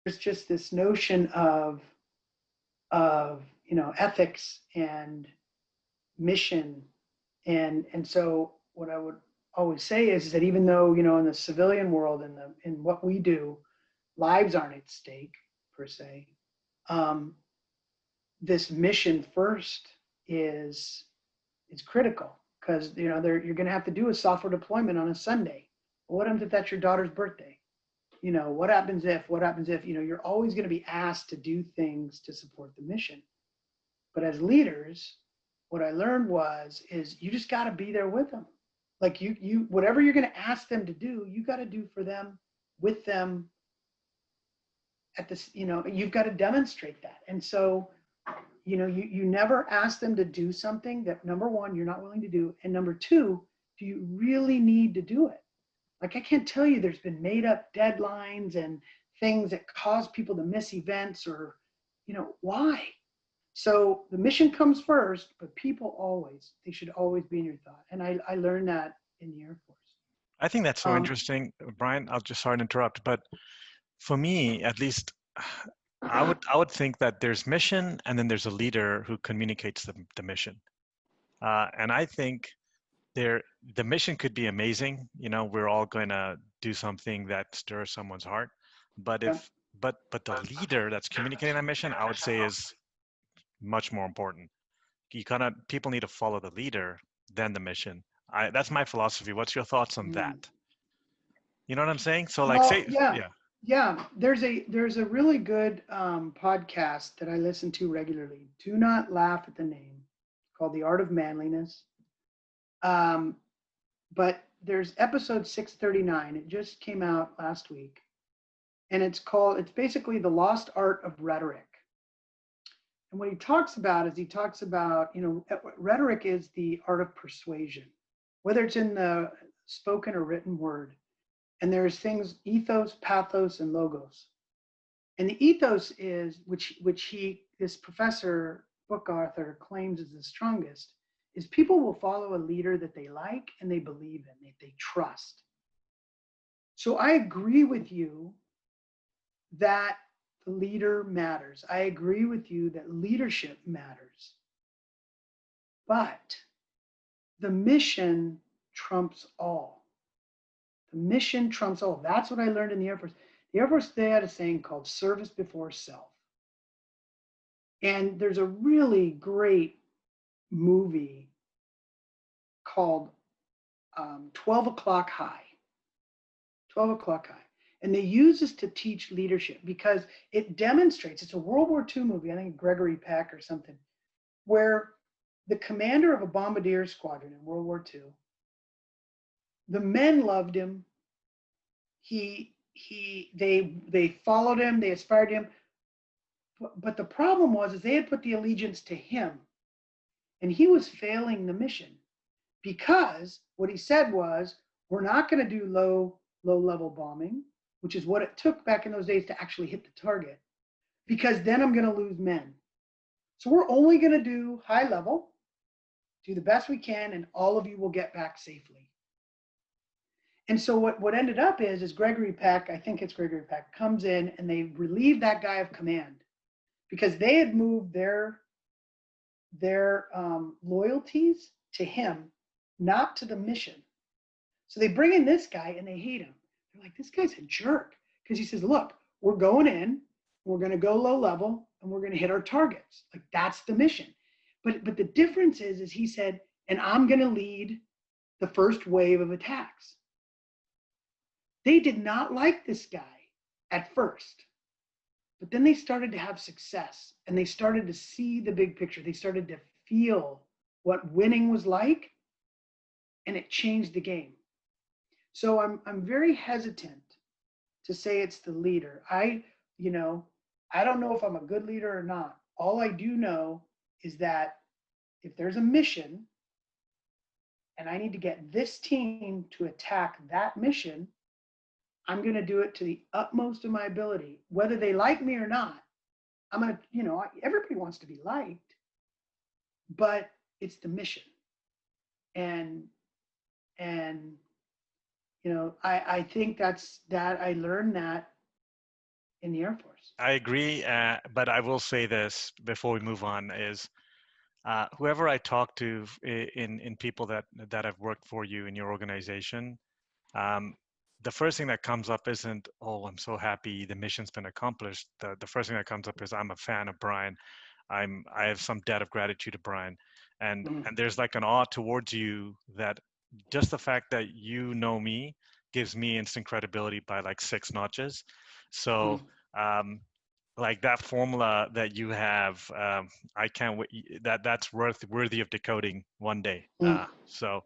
there's just this notion of ethics and mission, and so what I would always say is that even though in the civilian world and in what we do, lives aren't at stake per se. Um, this mission first is critical because you're going to have to do a software deployment on a Sunday. Well, what happens if that's your daughter's birthday? What happens if you're always going to be asked to do things to support the mission. But as leaders, what I learned is you just got to be there with them. Like you whatever you're going to ask them to do, you got to do for them, with them, at this, you've got to demonstrate that. And so you never ask them to do something that, number one, you're not willing to do, and number two, do you really need to do it? Like, I can't tell you, there's been made up deadlines and things that cause people to miss events, or why? So the mission comes first, but people they should always be in your thought. And I learned that in the Air Force. I think that's so interesting, Brian. I'll just, sorry to interrupt, but for me, at least, I would think that there's mission, and then there's a leader who communicates the mission. And I think the mission could be amazing. We're all going to do something that stirs someone's heart. But Yeah. but the leader that's communicating that mission, I would say, is much more important. People need to follow the leader than the mission. That's my philosophy. What's your thoughts on that? You know what I'm saying? So, like, Well, say, yeah. yeah. Yeah, there's a really good podcast that I listen to regularly. Do not laugh at the name. Called The Art of Manliness. But there's episode 639. It just came out last week, and it's basically The Lost Art of Rhetoric. And what he talks about rhetoric is the art of persuasion, whether it's in the spoken or written word. And there's things, ethos, pathos, and logos. And the ethos is, which this professor, book author, claims is the strongest, is people will follow a leader that they like and they believe in, that they trust. So I agree with you that the leader matters. I agree with you that leadership matters. But the mission trumps all. The mission trumps all. That's what I learned in the Air Force. The Air Force, they had a saying called service before self. And there's a really great movie called 12 O'Clock High. 12 O'Clock High. And they use this to teach leadership because it demonstrates, it's a World War II movie, I think Gregory Peck or something, where the commander of a bombardier squadron in World War II, the men loved him. They followed him, they aspired to him. But the problem is they had put the allegiance to him, and he was failing the mission because what he said was, we're not going to do low level bombing, which is what it took back in those days to actually hit the target, because then I'm going to lose men. So we're only going to do high level, do the best we can, and all of you will get back safely. And so what ended up is Gregory Peck, I think it's Gregory Peck, comes in and they relieve that guy of command because they had moved their loyalties to him, not to the mission. So they bring in this guy and they hate him. They're like, this guy's a jerk, because he says, look, we're going in, we're going to go low level, and we're going to hit our targets. Like, that's the mission. But the difference is he said, and I'm going to lead the first wave of attacks. They did not like this guy at first, but then they started to have success and they started to see the big picture. They started to feel what winning was like, and it changed the game. So I'm very hesitant to say it's the leader. I don't know if I'm a good leader or not. All I do know is that if there's a mission and I need to get this team to attack that mission, I'm going to do it to the utmost of my ability, whether they like me or not. I'm going to, everybody wants to be liked, but it's the mission. And I think that I learned that in the Air Force. I agree, but I will say this before we move on is whoever I talk to in people that have worked for you in your organization, um, the first thing that comes up isn't, oh, I'm so happy the mission's been accomplished. The first thing that comes up is, I'm a fan of Brian. I have some debt of gratitude to Brian, and there's like an awe towards you that just the fact that you know me gives me instant credibility by like 6 notches. So um, like that formula that you have, I can't wait. That's worthy of decoding one day. So